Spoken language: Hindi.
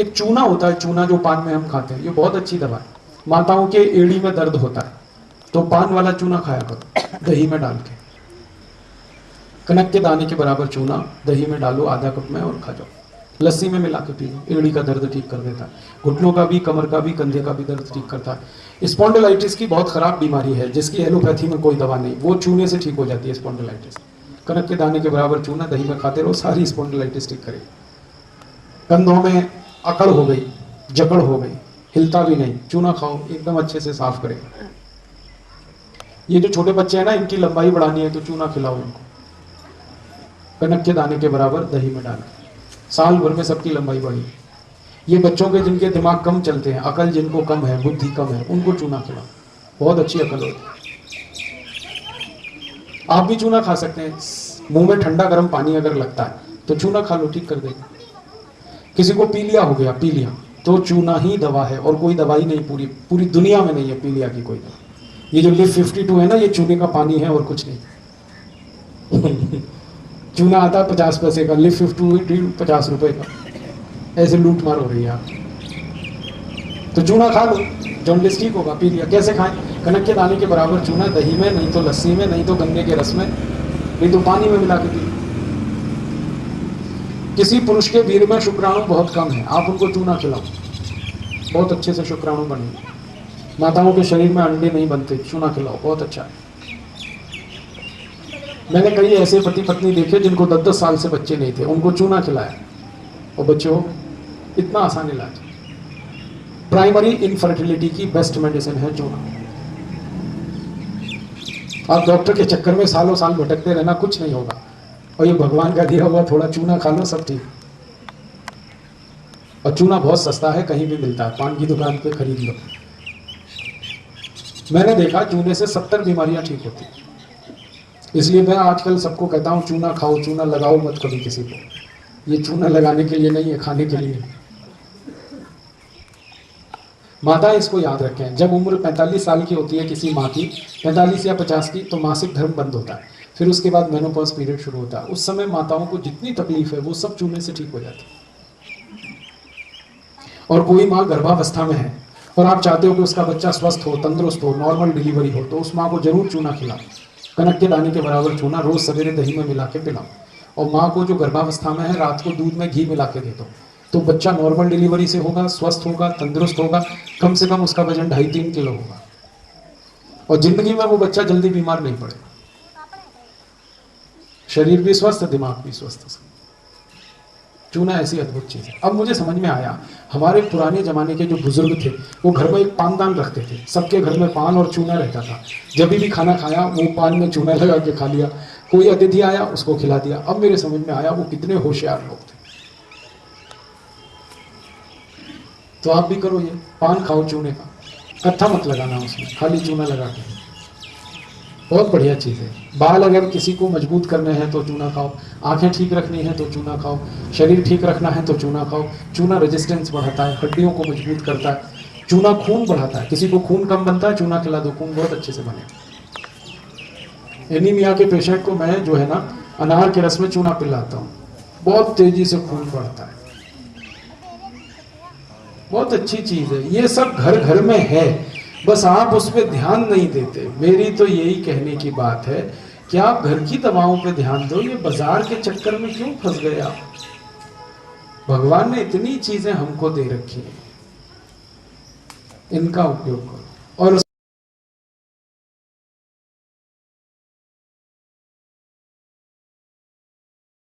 एक चूना होता है, चूना जो पान में हम खाते हैं, ये बहुत अच्छी दवा है। माताओं के एड़ी में दर्द होता है तो पान वाला चूना खाया करो, दही में डाल के। कनक के दाने के बराबर चूना दही में डालो आधा कप में और खा जाओ। लस्सी में मिला के पी लो, एड़ी का दर्द ठीक कर देता है। घुटनों का भी, कमर का भी, कंधे का भी दर्द ठीक करता है। स्पॉन्डिलाइटिस की बहुत खराब बीमारी है जिसकी एलोपैथी में कोई दवा नहीं, वो चूने से ठीक हो जाती है स्पॉन्डिलाइटिस। कनक के दाने के बराबर चूना दही में खाते रहो, सारी स्पॉन्डिलाइटिस ठीक करेगी। कंधों में अकड़ हो गई, जकड़ हो गई, हिलता भी नहीं, चूना खाओ, एकदम अच्छे से साफ करेगा। ये जो छोटे बच्चे हैं ना, इनकी लंबाई बढ़ानी है तो चूना खिलाओ इनको, कनक के दाने के बराबर दही में डाल के। साल भर में सबकी लंबाई बढ़ी। ये बच्चों के जिनके दिमाग कम चलते हैं, अकल जिनको कम है, बुद्धि कम है, उनको चूना खिलाओ, बहुत अच्छी अकल होती है। आप भी चूना खा सकते हैं। मुंह में ठंडा गर्म पानी अगर लगता है तो चूना खा लो, ठीक कर देगा। किसी को पीलिया हो गया, पीलिया तो चूना ही दवा है और कोई दवाई नहीं, पूरी पूरी दुनिया में नहीं है पीलिया की कोई दवा। ये जो लिव 52 है ना, ये चूने का पानी है और कुछ नहीं। चूना आता है 50 पैसे का, लिव 52 50 रुपए का। ऐसे लूट मार हो रही है आप। तो चूना खा लो, जॉन्डिस ठीक होगा। पीलिया कैसे खाएं? कनक के दाने के बराबर चूना दही में, नहीं तो लस्सी में, नहीं तो गन्ने के रस में, नहीं तो पानी में मिला के पी। किसी पुरुष के वीर में शुक्राणु बहुत कम है, आप उनको चूना खिलाओ, बहुत अच्छे से शुक्राणु बनेंगे। माताओं के शरीर में अंडे नहीं बनते, चूना खिलाओ, बहुत अच्छा है। मैंने कई ऐसे पति पत्नी देखे जिनको 10-10 साल से बच्चे नहीं थे, उनको चूना खिलाया और बच्चे हो गए। इतना आसान इलाज। प्राइमरी इनफर्टिलिटी की बेस्ट मेडिसिन है चूना। आप डॉक्टर के चक्कर में सालों साल भटकते रहना, कुछ नहीं होगा। और ये भगवान का दिया हुआ थोड़ा चूना खा लो, सब ठीक। और चूना बहुत सस्ता है, कहीं भी मिलता है, पान की दुकान पे खरीद लो। मैंने देखा चूने से 70 बीमारियां ठीक होती। इसलिए मैं आजकल सबको कहता हूं चूना खाओ, चूना लगाओ मत कभी किसी को। ये चूना लगाने के लिए नहीं है, खाने के लिए। माता इसको याद रखें, जब उम्र 45 साल की होती है किसी माँ की, 45 या 50 की, तो मासिक धर्म बंद होता है। फिर उसके बाद मेनोपॉज पीरियड शुरू होता है। उस समय माताओं को जितनी तकलीफ है वो सब चूने से ठीक हो जाती है। और कोई माँ गर्भावस्था में है और आप चाहते हो कि उसका बच्चा स्वस्थ हो, तंदुरुस्त हो, नॉर्मल डिलीवरी हो, तो उस माँ को जरूर चूना खिलाओ। कनक के दाने के बराबर चूना रोज सवेरे दही में मिला के पिलाओ। और माँ को जो गर्भावस्था में है, रात को दूध में घी मिला के दे दो, तो बच्चा नॉर्मल डिलीवरी से होगा, स्वस्थ होगा, तंदुरुस्त होगा। कम से कम उसका वजन 2.5-3 किलो होगा और जिंदगी में वो बच्चा जल्दी बीमार नहीं पड़ेगा। शरीर भी स्वस्थ, दिमाग भी स्वस्थ। चूना ऐसी अद्भुत चीज है। अब मुझे समझ में आया, हमारे पुराने जमाने के जो बुजुर्ग थे वो घर में एक पानदान रखते थे। सबके घर में पान और चूना रहता था। जब भी खाना खाया वो पान में चूना लगा के खा लिया। कोई अतिथि आया उसको खिला दिया। अब मेरे समझ में आया वो कितने होशियार लोग थे। तो आप भी करो, ये पान खाओ चूने का, कत्था मत लगाना उसमें, खाली चूना लगा के, बहुत बढ़िया चीज़ है। बाल अगर किसी को मजबूत करने हैं तो चूना खाओ, आंखें ठीक रखनी है तो चूना खाओ, शरीर ठीक रखना है तो चूना खाओ। चूना रेजिस्टेंस बढ़ाता है, हड्डियों को मजबूत करता है। चूना खून बढ़ाता है, किसी को खून कम बनता है, चूना खिला दो, खून बहुत अच्छे से बने। एनीमिया के पेशेंट को मैं जो है ना, अनार के रस में चूना पिलाता हूँ, बहुत तेजी से खून बढ़ता है। बहुत अच्छी चीज है, ये सब घर घर में है, बस आप उस पर ध्यान नहीं देते। मेरी तो यही कहने की बात है कि आप घर की दवाओं पे ध्यान दो, ये बाजार के चक्कर में क्यों फंस गए आप? भगवान ने इतनी चीजें हमको दे रखी है, इनका उपयोग करो। और